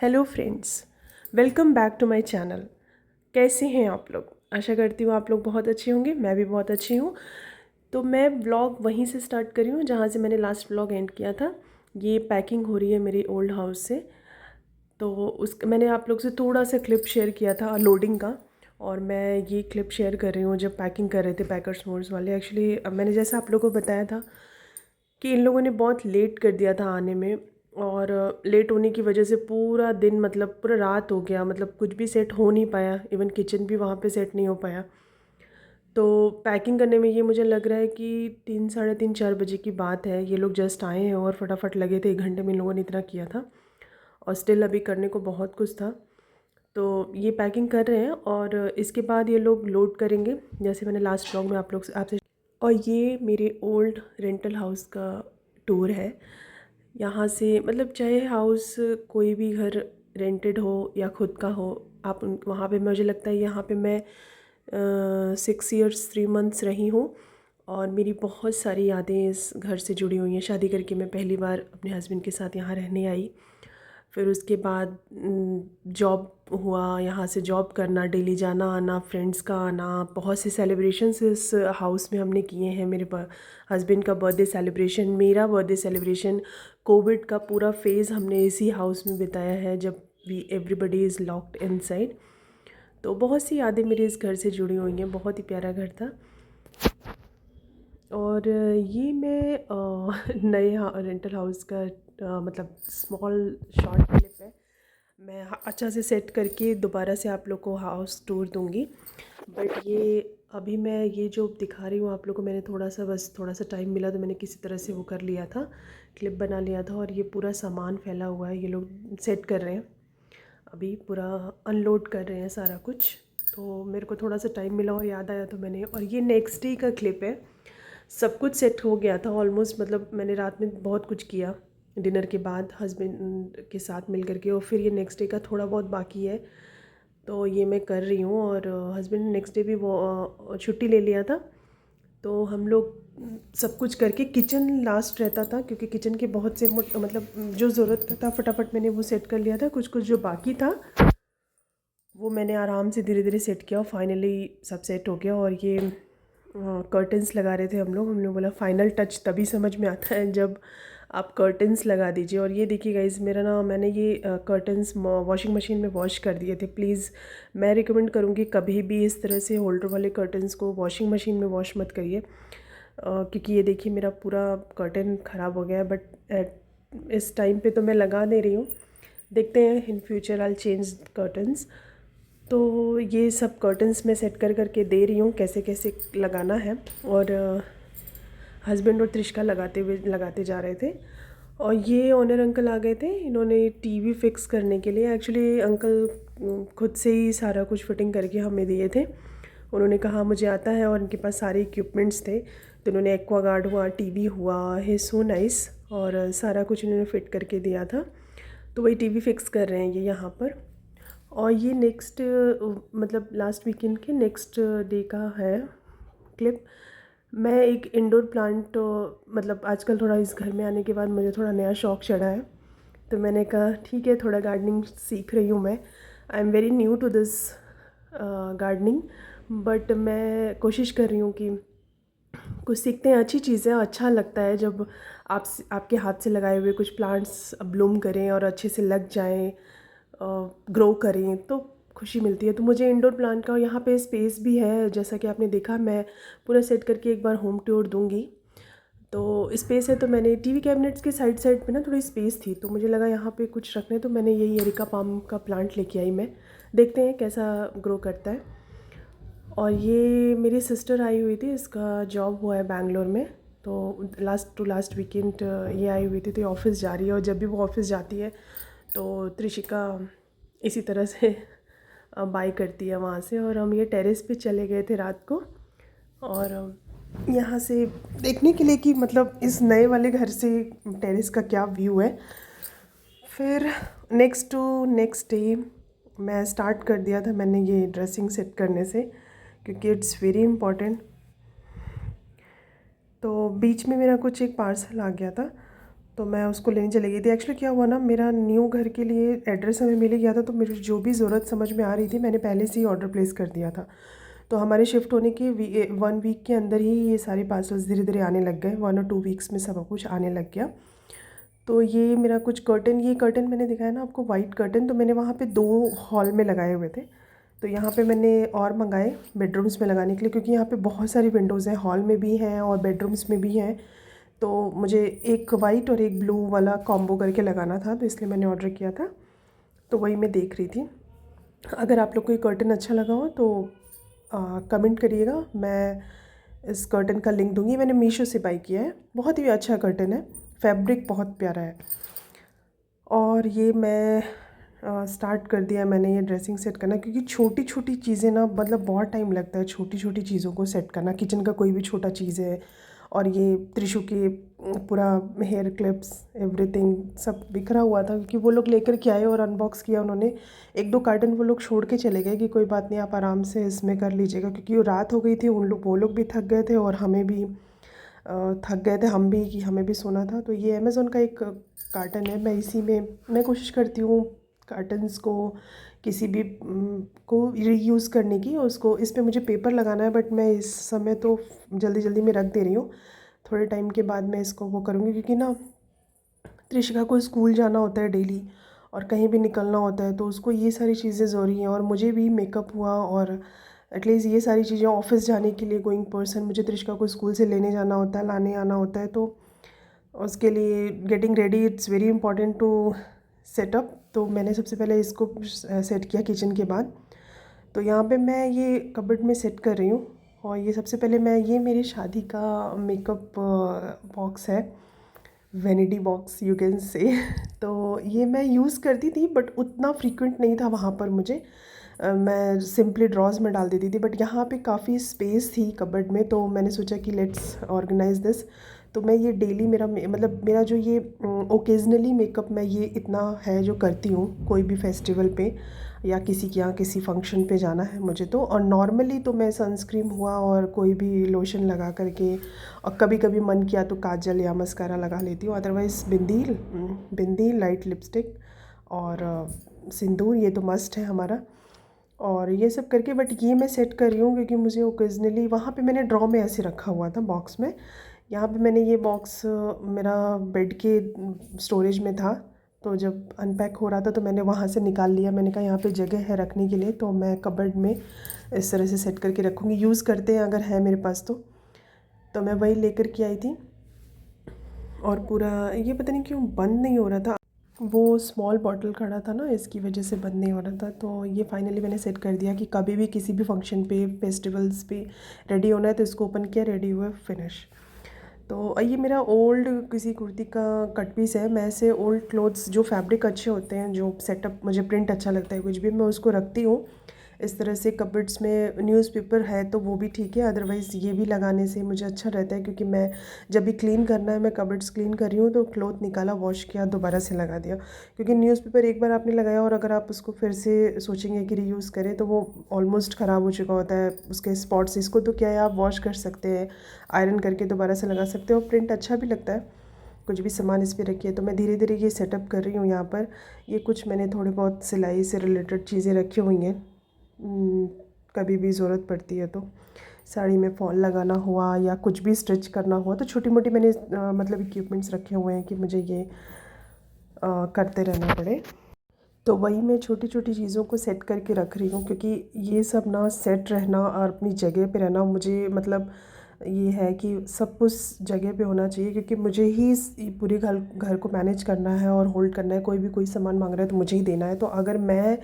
Hello friends, welcome back to my channel. कैसे हैं आप लोग? आशा करती हूँ आप लोग बहुत अच्छे होंगे। मैं भी बहुत अच्छी हूँ। तो मैं व्लॉग वहीं से स्टार्ट करी हूँ जहाँ से मैंने लास्ट व्लॉग एंड किया था। ये पैकिंग हो रही है मेरी ओल्ड हाउस से। तो उस मैंने आप लोग से थोड़ा सा क्लिप शेयर किया था लोडिंग का, और मैं ये क्लिप शेयर कर रही हूँ जब पैकिंग कर रहे थे पैकर्स मोड्स वाले। एक्चुअली मैंने जैसा आप लोगों को बताया था कि इन लोगों ने बहुत लेट कर दिया था आने में, और लेट होने की वजह से पूरा दिन मतलब पूरा रात हो गया, मतलब कुछ भी सेट हो नहीं पाया। इवन किचन भी वहाँ पे सेट नहीं हो पाया। तो पैकिंग करने में ये मुझे लग रहा है कि 3 साढ़े 3 4 बजे की बात है। ये लोग जस्ट आए हैं और फटाफट लगे थे, 1 घंटे में इन लोगों ने इतना किया था, और स्टिल अभी करने को बहुत कुछ था। तो ये पैकिंग कर रहे हैं और इसके बाद ये लोग लोड करेंगे, जैसे मैंने लास्ट व्लॉग में आप लोग से आपसे। और ये मेरे ओल्ड रेंटल हाउस का टूर है। यहाँ से मतलब चाहे हाउस कोई भी घर रेंटेड हो या खुद का हो, आप वहाँ पे मुझे लगता है यहाँ पे मैं 6 years 3 months रही हूँ, और मेरी बहुत सारी यादें इस घर से जुड़ी हुई हैं। शादी करके मैं पहली बार अपने हस्बैंड के साथ यहाँ रहने आई। फिर उसके बाद जॉब हुआ, यहाँ से जॉब करना, डेली जाना आना, फ्रेंड्स का आना, बहुत से सेलिब्रेशंस इस हाउस में हमने किए हैं। मेरे हस्बैंड का बर्थडे सेलिब्रेशन, मेरा बर्थडे सेलिब्रेशन, कोविड का पूरा फेज़ हमने इसी हाउस में बिताया है जब we everybody is locked inside. तो बहुत सी यादें मेरे इस घर से जुड़ी हुई हैं। बहुत ही प्यारा घर था। और ये मैं नए रेंटल हाउस का मतलब स्मॉल शॉर्ट क्लिप है। मैं अच्छा से सेट करके दोबारा से आप लोग को हाउस टूर दूंगी। बट ये अभी मैं ये जो दिखा रही हूँ आप लोग को, मैंने थोड़ा सा टाइम मिला तो मैंने किसी तरह से वो कर लिया था, क्लिप बना लिया था। और ये पूरा सामान फैला हुआ है, ये लोग सेट कर रहे हैं, अभी पूरा अनलोड कर रहे हैं सारा कुछ। तो मेरे को थोड़ा सा टाइम मिला और याद आया तो मैंने। और ये नेक्स्ट डे का क्लिप है। सब कुछ सेट हो गया था ऑलमोस्ट, मतलब मैंने रात में बहुत कुछ किया डिनर के बाद हस्बैंड के साथ मिल करके, और फिर ये नेक्स्ट डे का थोड़ा बहुत बाकी है तो ये मैं कर रही हूँ। और हस्बैंड ने नेक्स्ट डे भी वो छुट्टी ले लिया था, तो हम लोग सब कुछ करके किचन लास्ट रहता था, क्योंकि किचन के बहुत से मतलब जो ज़रूरत था फटाफट मैंने वो सेट कर लिया था। कुछ कुछ जो बाकी था वो मैंने आराम से धीरे धीरे सेट किया, और फाइनली सब सेट हो गया। और ये कर्टन्स लगा रहे थे हम लोग बोला फ़ाइनल टच तभी समझ में आता है जब आप कर्टन्स लगा दीजिए। और ये देखिए गाइस, मेरा ना मैंने ये कर्टन्स वॉशिंग मशीन में वॉश कर दिए थे। प्लीज़ मैं रिकमेंड करूँगी कभी भी इस तरह से होल्डर वाले कर्टन्स को वॉशिंग मशीन में वॉश मत करिए, क्योंकि ये देखिए मेरा पूरा कर्टन ख़राब हो गया है। बट इस टाइम पे तो मैं लगा दे रही हूँ, देखते हैं in future I change curtains. तो ये सब कर्टन्स मैं सेट कर करके दे रही हूँ कैसे कैसे लगाना है। और हस्बैंड और त्रिशका लगाते जा रहे थे। और ये ओनर अंकल आ गए थे, इन्होंने टीवी फिक्स करने के लिए। एक्चुअली अंकल खुद से ही सारा कुछ फिटिंग करके हमें दिए थे। उन्होंने कहा मुझे आता है, और उनके पास सारे इक्विपमेंट्स थे। तो उन्होंने एक्वागार्ड हुआ, टीवी हुआ, है सो नाइस, और सारा कुछ उन्होंने फ़िट करके दिया था। तो वही टीवी फिक्स कर रहे हैं ये यहाँ पर। और ये नेक्स्ट मतलब लास्ट वीकेंड के नेक्स्ट डे का है क्लिप। मैं एक इंडोर प्लांट मतलब आजकल थोड़ा इस घर में आने के बाद मुझे थोड़ा नया शौक़ चढ़ा है, तो मैंने कहा ठीक है थोड़ा गार्डनिंग सीख रही हूँ मैं। I am very new to this gardening, but मैं कोशिश कर रही हूँ कि कुछ सीखते हैं। अच्छी चीज़ें, अच्छा लगता है जब आपके हाथ से लगाए हुए कुछ प्लांट्स ब्लूम करें और अच्छे से लग जाएं, ग्रो करें, तो खुशी मिलती है। तो मुझे इंडोर प्लांट का यहाँ पे स्पेस भी है, जैसा कि आपने देखा। मैं पूरा सेट करके एक बार होम टूर दूँगी। तो स्पेस है, तो मैंने टीवी कैबिनेट्स के साइड साइड पे ना थोड़ी स्पेस थी, तो मुझे लगा यहाँ पे कुछ रखने, तो मैंने यही एरिका पाम का प्लांट लेके आई मैं। देखते हैं कैसा ग्रो करता है। और ये मेरी सिस्टर आई हुई थी, इसका जॉब हुआ है बैंगलोर में। तो लास्ट वीकेंड ये आई हुई थी, तो ये ऑफ़िस जा रही है। और जब भी वो ऑफ़िस जाती है तो त्रिशिका इसी तरह से बाय करती है वहाँ से। और हम ये टेरेस पे चले गए थे रात को, और यहाँ से देखने के लिए कि मतलब इस नए वाले घर से टेरेस का क्या व्यू है। फिर नेक्स्ट डे मैं स्टार्ट कर दिया था मैंने ये ड्रेसिंग सेट करने से, क्योंकि इट्स वेरी इम्पॉर्टेंट। तो बीच में मेरा कुछ एक पार्सल आ गया था, तो मैं उसको लेने चली गई थी। एक्चुअली क्या हुआ ना, मेरा न्यू घर के लिए एड्रेस हमें मिल गया था, तो मेरी जो भी ज़रूरत समझ में आ रही थी मैंने पहले से ही ऑर्डर प्लेस कर दिया था। तो हमारे शिफ्ट होने के 1 वीक के अंदर ही ये सारे पार्सल्स धीरे धीरे आने लग गए। 1 और 2 वीक्स में सब कुछ आने लग गया। तो ये मेरा कुछ कर्टन, ये कर्टन मैंने दिखाया ना आपको, वाइट कर्टन, तो मैंने वहाँ पे 2 हॉल में लगाए हुए थे। तो यहाँ पे मैंने और मंगाए बेडरूम्स में लगाने के लिए, क्योंकि यहाँ पे बहुत सारी विंडोज़ हैं, हॉल में भी हैं और बेडरूम्स में भी हैं। तो मुझे एक वाइट और एक ब्लू वाला कॉम्बो करके लगाना था, तो इसलिए मैंने ऑर्डर किया था। तो वही मैं देख रही थी। अगर आप लोग को ये कर्टन अच्छा लगा हो तो कमेंट करिएगा, मैं इस कर्टन का लिंक दूंगी। मैंने मीशो से बाई किया है, बहुत ही अच्छा कर्टन है, फैब्रिक बहुत प्यारा है। और ये मैं स्टार्ट कर दिया मैंने ये ड्रेसिंग सेट करना, क्योंकि छोटी छोटी चीज़ें ना, मतलब बहुत टाइम लगता है छोटी छोटी चीज़ों को सेट करना। किचन का कोई भी छोटा चीज़ है, और ये त्रिशु के पूरा हेयर क्लिप्स एवरीथिंग सब बिखरा हुआ था, क्योंकि वो लोग लेकर के आए और अनबॉक्स किया उन्होंने। 1-2 कार्टन वो लोग छोड़ के चले गए कि कोई बात नहीं, आप आराम से इसमें कर लीजिएगा, क्योंकि वो रात हो गई थी, वो लोग भी थक गए थे और हमें भी थक गए थे हम भी, कि हमें भी सोना था। तो ये अमेज़ोन का एक कार्टन है, मैं इसी में मैं कोशिश करती हूँ कार्टन्स को किसी भी को रीयूज़ करने की। उसको इस पे मुझे पेपर लगाना है, बट मैं इस समय तो जल्दी जल्दी में रख दे रही हूँ। थोड़े टाइम के बाद मैं इसको वो करूँगी, क्योंकि ना त्रिशिका को स्कूल जाना होता है डेली, और कहीं भी निकलना होता है, तो उसको ये सारी चीज़ें ज़रूरी हैं। और मुझे भी मेकअप हुआ और एटलीस्ट ये सारी चीज़ें, ऑफिस जाने के लिए गोइंग पर्सन, मुझे त्रिशिका को स्कूल से लेने जाना होता है, लाने आना होता है, तो उसके लिए getting ready it's very important to set up. तो मैंने सबसे पहले इसको सेट किया किचन के बाद। तो यहाँ पे मैं ये कबर्ड में सेट कर रही हूँ। और ये सबसे पहले मैं, ये मेरी शादी का मेकअप बॉक्स है, vanity box you can say. तो ये मैं यूज़ करती थी, बट उतना फ्रीक्वेंट नहीं था वहाँ पर मुझे। मैं सिंपली ड्रॉज में डाल देती थी, बट यहाँ पे काफ़ी स्पेस थी कबर्ड में, तो मैंने सोचा कि लेट्स ऑर्गेनाइज दिस। तो मैं ये डेली मतलब मेरा जो ये ओकेजनली मेकअप, मैं ये इतना है जो करती हूँ कोई भी फेस्टिवल पे, या किसी के यहाँ किसी फंक्शन पे जाना है मुझे तो। और नॉर्मली तो मैं सनस्क्रीन हुआ और कोई भी लोशन लगा करके, और कभी कभी मन किया तो काजल या मस्कारा लगा लेती हूँ। अदरवाइज़ बिंदी, लाइट लिपस्टिक और सिंदूर, ये तो मस्ट है हमारा। और ये सब करके, बट ये मैं सेट कर रही हूँ क्योंकि मुझे ओकेजनली, वहाँ पे मैंने ड्रॉ में ऐसे रखा हुआ था बॉक्स में। यहाँ पे मैंने ये बॉक्स मेरा बेड के स्टोरेज में था, तो जब अनपैक हो रहा था तो मैंने वहाँ से निकाल लिया। मैंने कहा यहाँ पे जगह है रखने के लिए, तो मैं कबर्ड में इस तरह से सेट करके रखूँगी। यूज़ करते हैं अगर है मेरे पास तो मैं वही लेकर के आई थी। और पूरा ये पता नहीं क्यों बंद नहीं हो रहा था, वो स्मॉल बॉटल खड़ा था ना, इसकी वजह से बंद नहीं हो रहा था। तो ये फाइनली मैंने सेट कर दिया कि कभी भी किसी भी फंक्शन पे, फेस्टिवल्स पे रेडी होना है तो इसको ओपन किया, रेडी हुआ, फिनिश। तो ये मेरा ओल्ड किसी कुर्ती का कट पीस है। मैं ऐसे ओल्ड क्लोथ्स, जो फैब्रिक अच्छे होते हैं, जो सेटअप मुझे प्रिंट अच्छा लगता है कुछ भी, मैं उसको रखती हूँ इस तरह से कबर्ड्स में। न्यूज़पेपर है तो वो भी ठीक है, अदरवाइज़ ये भी लगाने से मुझे अच्छा रहता है, क्योंकि मैं जब भी क्लीन करना है, मैं कबर्ड्स क्लीन कर रही हूँ तो क्लॉथ निकाला, वॉश किया, दोबारा से लगा दिया। क्योंकि न्यूज़पेपर एक बार आपने लगाया और अगर आप उसको फिर से सोचेंगे कि रीयूज़ करें तो वो ऑलमोस्ट ख़राब हो चुका होता है, उसके स्पॉट्स। इसको तो क्या है, आप वॉश कर सकते हैं, आयरन करके दोबारा से लगा सकते हो, और प्रिंट अच्छा भी लगता है। कुछ भी सामान इस पर रखिए। तो मैं धीरे धीरे ये सेटअप कर रही हूँ यहाँ पर। ये कुछ मैंने थोड़े बहुत सिलाई से रिलेटेड चीज़ें रखी हुई हैं, कभी भी ज़रूरत पड़ती है तो। साड़ी में फॉल लगाना हुआ या कुछ भी स्टिच करना हुआ, तो छोटी मोटी मैंने मतलब इक्विपमेंट्स रखे हुए हैं कि मुझे ये करते रहना पड़े। तो वही मैं छोटी छोटी चीज़ों को सेट करके रख रही हूँ, क्योंकि ये सब ना सेट रहना और अपनी जगह पे रहना, मुझे मतलब ये है कि सब कुछ जगह पे होना चाहिए, क्योंकि मुझे ही पूरे घर को मैनेज करना है और होल्ड करना है। कोई भी कोई सामान मांग रहा है तो मुझे ही देना है। तो अगर मैं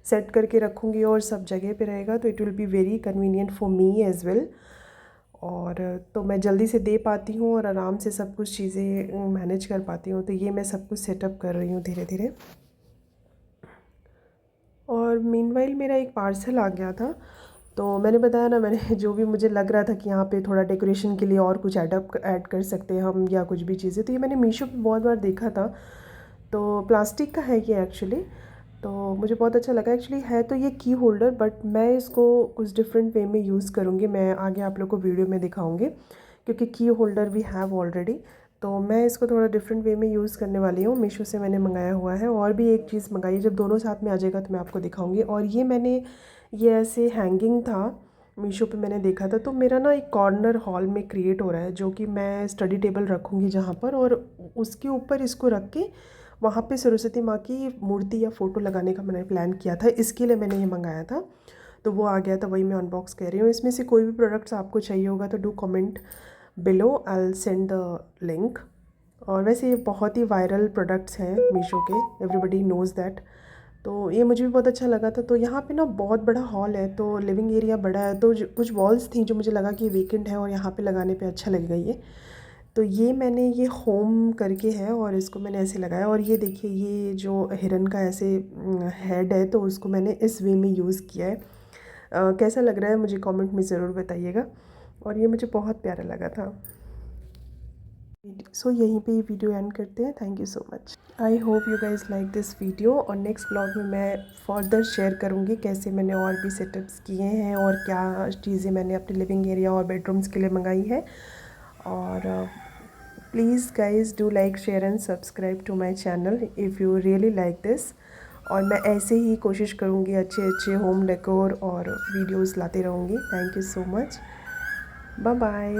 सेट करके रखूँगी और सब जगह पे रहेगा तो it will be very convenient for me as well. और तो मैं जल्दी से दे पाती हूँ और आराम से सब कुछ चीज़ें मैनेज कर पाती हूँ। तो ये मैं सब कुछ सेटअप कर रही हूँ धीरे धीरे। और मीनवाइल मेरा एक पार्सल आ गया था। तो मैंने बताया ना, मैंने जो भी मुझे लग रहा था कि यहाँ पे थोड़ा डेकोरेशन के लिए और कुछ ऐड कर सकते हैं हम, या कुछ भी चीज़ें, तो ये मैंने मीशो पे बहुत बार देखा था। तो प्लास्टिक का है ये एक्चुअली, तो मुझे बहुत अच्छा लगा। एक्चुअली है तो ये की होल्डर, बट मैं इसको कुछ डिफरेंट वे में यूज़ करूँगी। मैं आगे आप लोग को वीडियो में दिखाऊँगी, क्योंकि की होल्डर वी हैव ऑलरेडी। तो मैं इसको थोड़ा डिफरेंट वे में यूज़ करने वाली हूँ। मीशो से मैंने मंगाया हुआ है, और भी एक चीज़ मंगाई, जब दोनों साथ में आ जाएगा तो मैं आपको दिखाऊंगी। और ये ऐसे हैंगिंग था, मीशो पे मैंने देखा था। तो मेरा ना एक कॉर्नर हॉल में क्रिएट हो रहा है, जो कि मैं स्टडी टेबल रखूँगी जहाँ पर, और उसके ऊपर इसको रख के वहाँ पे सरस्वती माँ की मूर्ति या फ़ोटो लगाने का मैंने प्लान किया था। इसके लिए मैंने ये मंगाया था, तो वो आ गया था, वही मैं अनबॉक्स कर रही हूँ। इसमें से कोई भी प्रोडक्ट्स आपको चाहिए होगा तो do comment below, I will send the link. और वैसे ये बहुत ही वायरल प्रोडक्ट्स हैं मीशो के, एवरीबडी नोज़ दैट। तो ये मुझे भी बहुत अच्छा लगा था। तो यहाँ पे ना बहुत बड़ा हॉल है, तो लिविंग एरिया बड़ा है, तो कुछ वॉल्स थी जो मुझे लगा कि वेकेंट है और यहाँ पे लगाने पे अच्छा लगेगा ये। तो ये मैंने ये होम करके है, और इसको मैंने ऐसे लगाया। और ये देखिए, ये जो हिरन का ऐसे हेड है, तो उसको मैंने इस वे में यूज़ किया है। कैसा लग रहा है मुझे कमेंट में ज़रूर बताइएगा। और ये मुझे बहुत प्यारा लगा था। सो यहीं पे ये वीडियो एंड करते हैं। Thank you so much. I hope you guys like this video, और नेक्स्ट ब्लॉग में मैं फर्दर शेयर करूँगी कैसे मैंने और भी सेटअप्स किए हैं, और क्या चीज़ें मैंने अपने लिविंग एरिया और बेडरूम्स के लिए मंगाई है। और please guys do like, share and subscribe to my channel if you really like this. और मैं ऐसे ही कोशिश करूँगी, अच्छे अच्छे होम डेकोर और वीडियोज़ लाते रहूँगी। Thank you so much. Bye bye.